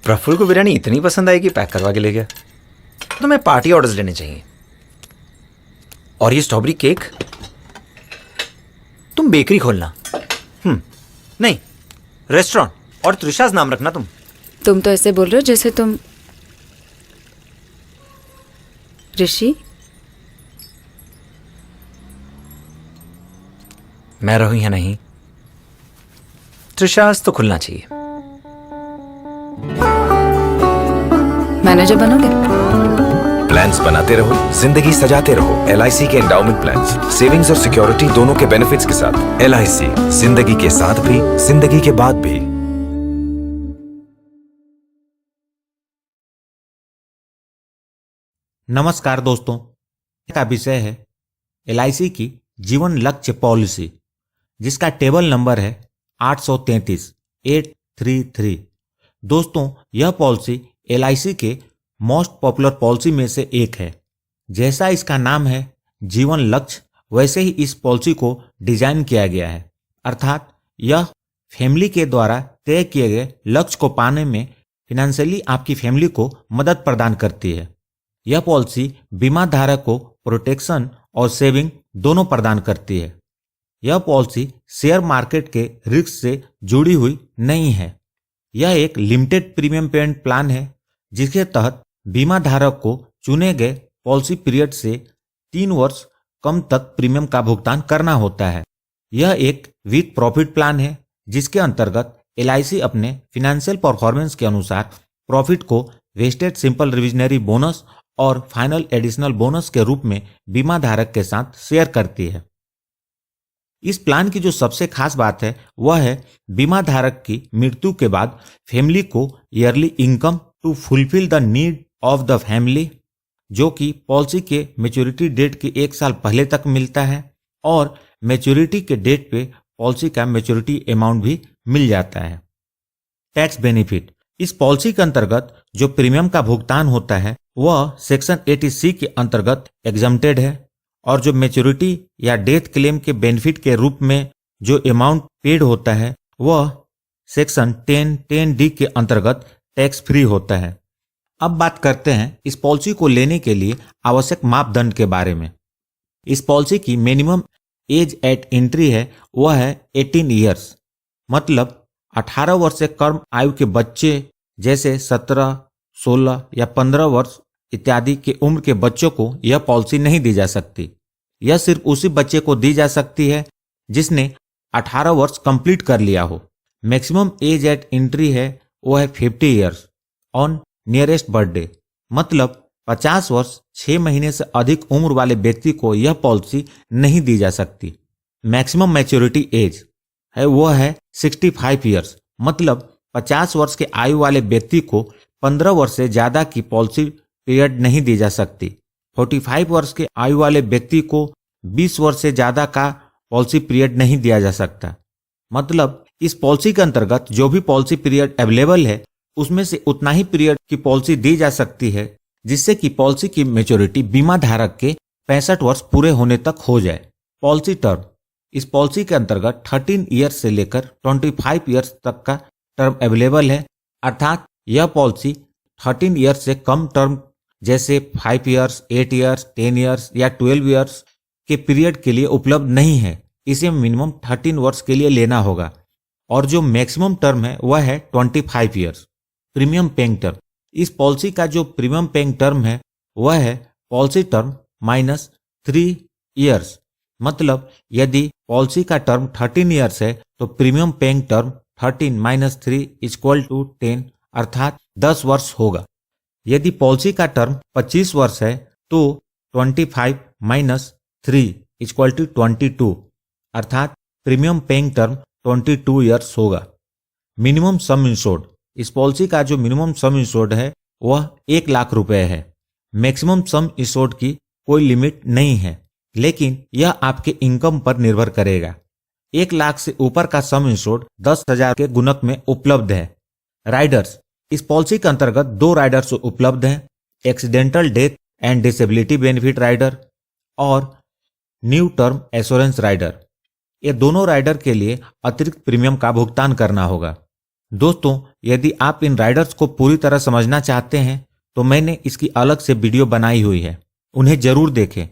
प्रफुल्ल को बिरयानी इतनी पसंद आई कि पैक करवा के ले गया। तो मैं पार्टी ऑर्डर्स लेने चाहिए। और ये स्ट्रॉबेरी केक, तुम बेकरी खोलना। नहीं, रेस्टोरेंट, और त्रिशाज नाम रखना तुम। तुम तो ऐसे बोल रहे हो जैसे तुम ऋषि। मैं रहूं या नहीं, त्रिशाज तो खुलना चाहिए। मैनेजर बनोगे? प्लान्स बनाते रहो, जिंदगी सजाते रहो। LIC के एंडाउमेंट प्लान्स, सेविंग्स और सिक्योरिटी दोनों के बेनिफिट्स के साथ। LIC, जिंदगी के साथ भी, जिंदगी के बाद भी। नमस्कार दोस्तों, का विषय है LIC की जीवन लक्ष्य पॉलिसी, जिसका टेबल नंबर है 833। दोस्तों, यह पॉलिसी LIC के मोस्ट पॉपुलर पॉलिसी में से एक है। जैसा इसका नाम है जीवन लक्ष्य, वैसे ही इस पॉलिसी को डिजाइन किया गया है। अर्थात यह फैमिली के द्वारा तय किए गए लक्ष्य को पाने में फिनेंशियली आपकी फैमिली को मदद प्रदान करती है। यह पॉलिसी बीमा धारक को प्रोटेक्शन और सेविंग दोनों प्रदान करती है। यह पॉलिसी शेयर मार्केट के रिस्क से जुड़ी हुई नहीं है। यह एक लिमिटेड प्रीमियम पेमेंट प्लान है, जिसके तहत बीमा धारक को चुने गए पॉलिसी पीरियड से 3 वर्ष कम तक प्रीमियम का भुगतान करना होता है। यह एक विथ प्रॉफिट प्लान है, जिसके अंतर्गत LIC अपने फिनेंशियल परफॉर्मेंस के अनुसार प्रॉफिट को वेस्टेड सिंपल रिविजनरी बोनस और फाइनल एडिशनल बोनस के रूप में बीमा धारक के साथ शेयर करती है। इस प्लान की जो सबसे खास बात है वह है बीमा धारक की मृत्यु के बाद फैमिली को yearly income to fulfil the need of the family, जो कि पॉलिसी के मैच्योरिटी डेट के 1 साल पहले तक मिलता है, और मैच्योरिटी के डेट पे पॉलिसी का मैच्योरिटी अमाउंट भी मिल जाता है। टैक्स बेनिफिट, इस पॉलिसी के अंतर्गत जो प्रीमियम का भुगतान होता है वह सेक्शन 80C के अंतर्गत एग्जम्प्टेड है, और जो मैच्योरिटी या डेथ क्लेम के बेनिफिट के रूप में जो अमाउंट पेड होता है वह सेक्शन 10(10)D के अंतर्गत टैक्स फ्री होता है। अब बात करते हैं इस पॉलिसी को लेने के लिए आवश्यक मापदंड के बारे में। इस पॉलिसी की मिनिमम एज एट एंट्री है वह है 18 ईयर्स, मतलब 18 वर्ष से कम आयु के बच्चे जैसे 17, 16 या 15 वर्ष इत्यादि के उम्र के बच्चों को यह पॉलिसी नहीं दी जा सकती। यह सिर्फ उसी बच्चे को दी जा सकती है जिसने 18 वर्ष कंप्लीट कर लिया हो। मैक्सिमम एज एट एंट्री है वो है 50 ईयर्स ऑन नियरेस्ट बर्थडे, मतलब 50 वर्ष 6 महीने से अधिक उम्र वाले व्यक्ति को यह पॉलिसी नहीं दी जा सकती। मैक्सिमम मैच्योरिटी एज है वो है 65 ईयर्स, मतलब 50 वर्ष के आयु वाले व्यक्ति को 15 वर्ष से ज्यादा की पॉलिसी पीरियड नहीं दी जा सकती। 45 वर्ष के आयु वाले व्यक्ति को 20 वर्ष से ज्यादा का पॉलिसी पीरियड नहीं दिया जा सकता। मतलब इस पॉलिसी के अंतर्गत जो भी पॉलिसी पीरियड अवेलेबल है उसमें से उतना ही पीरियड की पॉलिसी दी जा सकती है, जिससे कि पॉलिसी की मैच्योरिटी बीमा धारक के 65 वर्ष पूरे होने तक हो जाए। पॉलिसी टर्म, इस पॉलिसी के अंतर्गत 13 ईयर्स से लेकर 25 ईयर्स तक का टर्म अवेलेबल है। अर्थात यह पॉलिसी 13 ईयर्स से कम टर्म जैसे 5 ईयर्स, 8 ईयर्स, 10 ईयर्स या 12 ईयर्स के पीरियड के लिए उपलब्ध नहीं है। इसे मिनिमम 13 वर्ष के लिए लेना होगा, और जो मैक्सिमम टर्म है वह है 25 ईयर्स। प्रीमियम पेइंग टर्म, इस पॉलिसी का जो प्रीमियम पेइंग टर्म है वह है पॉलिसी टर्म -3 ईयर्स, मतलब यदि पॉलिसी का टर्म 13 ईयर्स है तो प्रीमियम पेइंग टर्म 13 - 3 = 10, अर्थात 10 वर्ष होगा। यदि पॉलिसी का टर्म 25 वर्ष है तो 25 - 3 = 22, अर्थात प्रीमियम पेइंग टर्म 22 ईयर्स होगा। मिनिमम सम इंश्योर्ड, इस पॉलिसी का जो मिनिमम सम इंश्योर्ड है वह 1 लाख रुपए है। मैक्सिमम सम इंश्योर्ड की कोई लिमिट नहीं है, लेकिन यह आपके इनकम पर निर्भर करेगा। 1 लाख से ऊपर का सम इंश्योर्ड 10,000 के गुणक में उपलब्ध है। राइडर्स, इस पॉलिसी के अंतर्गत 2 राइडर्स उपलब्ध हैं, accidental death and disability benefit rider और न्यू टर्म एश्योरेंस राइडर। ये दोनों राइडर के लिए अतिरिक्त प्रीमियम का भुगतान करना होगा। दोस्तों, यदि आप इन राइडर्स को पूरी तरह समझना चाहते हैं तो मैंने इसकी अलग से वीडियो बनाई हुई है, उन्हें जरूर देखें।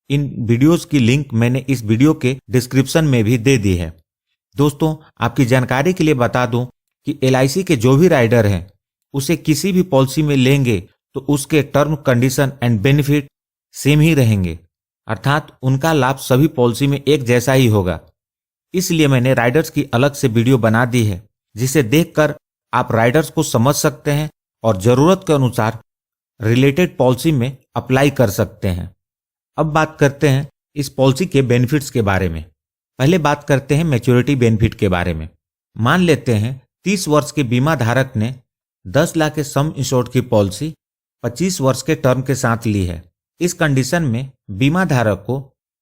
इन वीडियोस की लिंक मैंने इस वीडियो के डिस्क्रिप्शन में भी दे दी है। दोस्तों, आपकी जानकारी के लिए बता दूं कि LIC के जो भी राइडर हैं उसे किसी भी पॉलिसी में लेंगे तो उसके term condition and benefit same ही रहेंगे, अर्थात उनका लाभ सभी पॉलिसी में एक जैसा ही होगा। इसलिए मैंने राइडर्स की अलग से वीडियो बना दी है, जिसे देखकर आप राइडर्स को समझ सकते हैं और जरूरत के अनुसार रिलेटेड पॉलिसी में अप्लाई कर सकते हैं। अब बात करते हैं इस पॉलिसी के बेनिफिट्स के बारे में। पहले बात करते हैं मैच्योरिटी बेनिफिट के बारे में। मान लेते हैं 30 वर्ष के बीमा धारक ने 10 लाख के सम इंश्योर्ड की पॉलिसी 25 वर्ष के टर्म के साथ ली है। इस कंडीशन में बीमा धारक को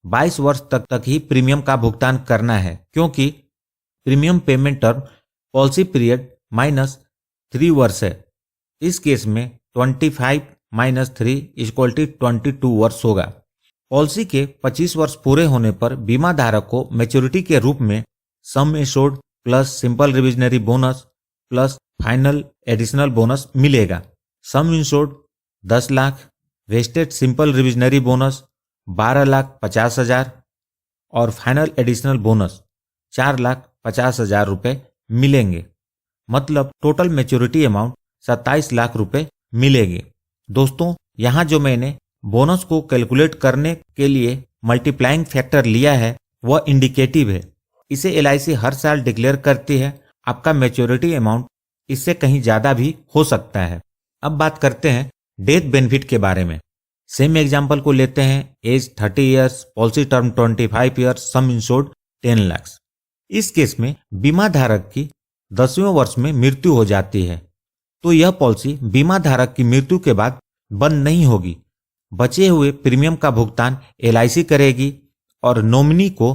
22 वर्ष तक ही प्रीमियम का भुगतान करना है, क्योंकि premium payment term policy period -3 वर्ष है। इस केस में 25 - 3 = 22 वर्ष होगा। पॉलिसी के 25 वर्ष पूरे होने पर बीमा धारक को मैच्योरिटी के रूप में sum insured plus simple reversionary bonus plus final additional bonus मिलेगा। Sum insured 10 lakh, vested simple reversionary bonus 12,50,000 और फाइनल एडिशनल बोनस 4,50,000 रुपए मिलेंगे। मतलब टोटल मैच्योरिटी अमाउंट 27 लाख रुपए मिलेंगे। दोस्तों, यहाँ जो मैंने बोनस को कैलकुलेट करने के लिए मल्टीप्लाइंग फैक्टर लिया है वह इंडिकेटिव है। इसे LIC हर साल डिक्लेयर करती है। आपका मैच्योरिटी अमाउंट इससे कहीं ज्यादा भी हो सकता है। अब बात करते हैं डेथ बेनिफिट के बारे में। सेम एग्जांपल को लेते हैं। Age 30 years, policy term 25 years, sum insured 10 lakh. इस केस में बीमा धारक की 10वें वर्ष में मृत्यु हो जाती है तो यह पॉलिसी बीमा धारक की मृत्यु के बाद बंद नहीं होगी। बचे हुए प्रीमियम का भुगतान LIC करेगी और नॉमिनी को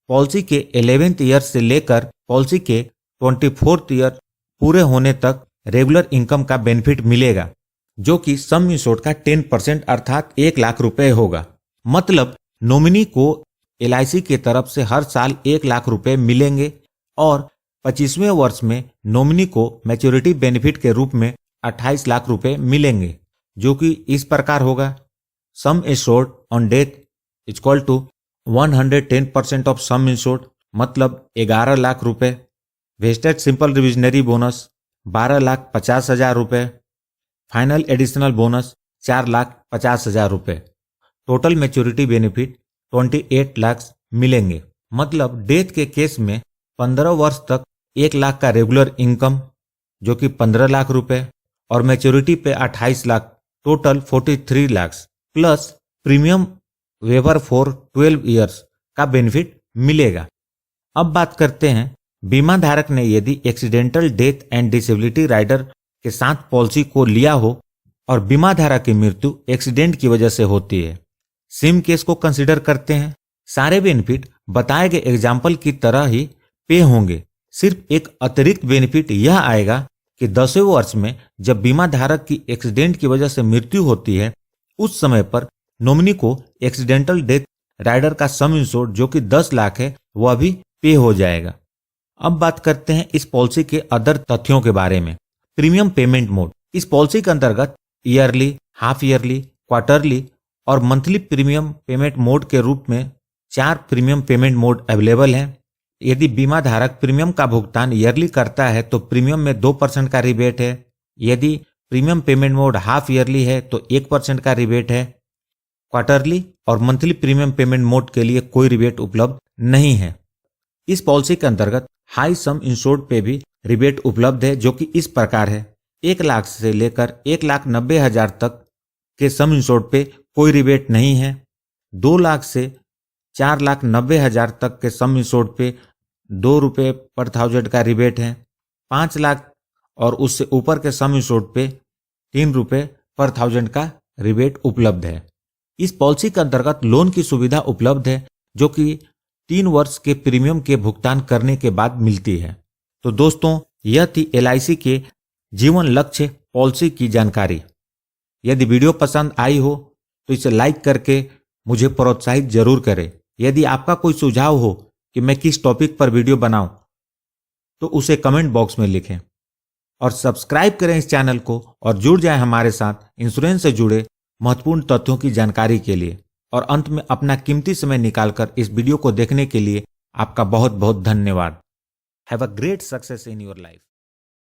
पॉलिसी के 11th ईयर से लेकर पॉलिसी के 24th ईयर पूरे होने तक रेगुलर इनकम का बेनिफिट मिलेगा, जो कि सम इंश्योर्ड का 10% अर्थात 1 लाख रुपए होगा। मतलब नॉमिनी को LIC की तरफ से हर साल 1 लाख रुपए मिलेंगे और 25वें वर्ष में नॉमिनी को मैच्योरिटी बेनिफिट के रूप में 28 लाख रुपए मिलेंगे, जो कि इस प्रकार होगा। Sum insured on death equal to 110% of sum insured, मतलब 11 लाख रुपए। वेस्टेड सिंपल रिविजनरी बोनस 12,50,000 रुपए। फाइनल एडिशनल बोनस 4,50,000 रुपए। टोटल मैच्योरिटी बेनिफिट 28 लाख मिलेंगे। मतलब डेथ के केस में 15 वर्ष तक 1 लाख का रेगुलर इनकम, जो कि 15 लाख रुपए, और मैच्योरिटी पे 28 lakh, total 43 lakh plus premium waiver for 12 years का बेनिफिट मिलेगा। अब बात करते हैं बीमा धारक ने यदि accidental death and disability rider के साथ पॉलिसी को लिया हो और बीमा धारक की मृत्यु एक्सीडेंट की वजह से होती है। सेम केस को कंसीडर करते हैं। सारे बेनिफिट बताए गए एग्जाम्पल की तरह ही पे होंगे। सिर्फ एक अतिरिक्त बेनिफिट यह आएगा कि 10वें वर्ष में जब बीमा धारक की एक्सीडेंट की वजह से मृत्यु होती है उस समय पर नॉमिनी को एक्सीडेंटल डेथ राइडर का सम इंश्योर्ड, जो कि 10 लाख है, वह भी पे हो जाएगा। अब बात करते हैं इस पॉलिसी के अदर तथ्यों के बारे में। Premium payment mode. इस पॉलिसी के अंतर्गत ईयरली, हाफ ईयरली, क्वार्टरली और मंथली प्रीमियम पेमेंट मोड के रूप में 4 प्रीमियम पेमेंट मोड अवेलेबल हैं। यदि बीमा धारक प्रीमियम का भुगतान ईयरली करता है तो प्रीमियम में 2% का रिबेट है। यदि premium payment mode half yearly है तो 1% का रिबेट है। क्वार्टरली और मंथली प्रीमियम पेमेंट मोड के लिए कोई रिबेट उपलब्ध नहीं है। इस पॉलिसी के अंतर्गत हाई सम इंश्योर्ड पे भी रिबेट उपलब्ध है, जो कि इस प्रकार है। 1 लाख से लेकर 1,90,000 तक के सम इंश्योर्ड पे कोई रिबेट नहीं है। 2 लाख से 4,90,000 तक के सम इंश्योर्ड पे 2 रुपये पर 1000 का रिबेट है। 5 लाख और उससे ऊपर के सम इंश्योर्ड पे 3 रुपये पर 1000 का रिबेट उपलब्ध है। इस पॉलिसी के अंतर्गत लोन की सुविधा उपलब्ध है, जो कि 3 वर्ष के प्रीमियम के भुगतान करने के बाद मिलती है। तो दोस्तों, यह थी LIC के जीवन लक्ष्य पॉलिसी की जानकारी। यदि वीडियो पसंद आई हो तो इसे लाइक करके मुझे प्रोत्साहित जरूर करें। यदि आपका कोई सुझाव हो कि मैं किस टॉपिक पर वीडियो बनाऊं तो उसे कमेंट बॉक्स में लिखें। और सब्सक्राइब करें इस चैनल को और जुड़ जाएं हमारे साथ इंश्योरेंस से जुड़े महत्वपूर्ण तथ्यों की जानकारी के लिए। और अंत में अपना कीमती समय निकालकर इस वीडियो को देखने के लिए आपका बहुत बहुत धन्यवाद। Have a great success in your life.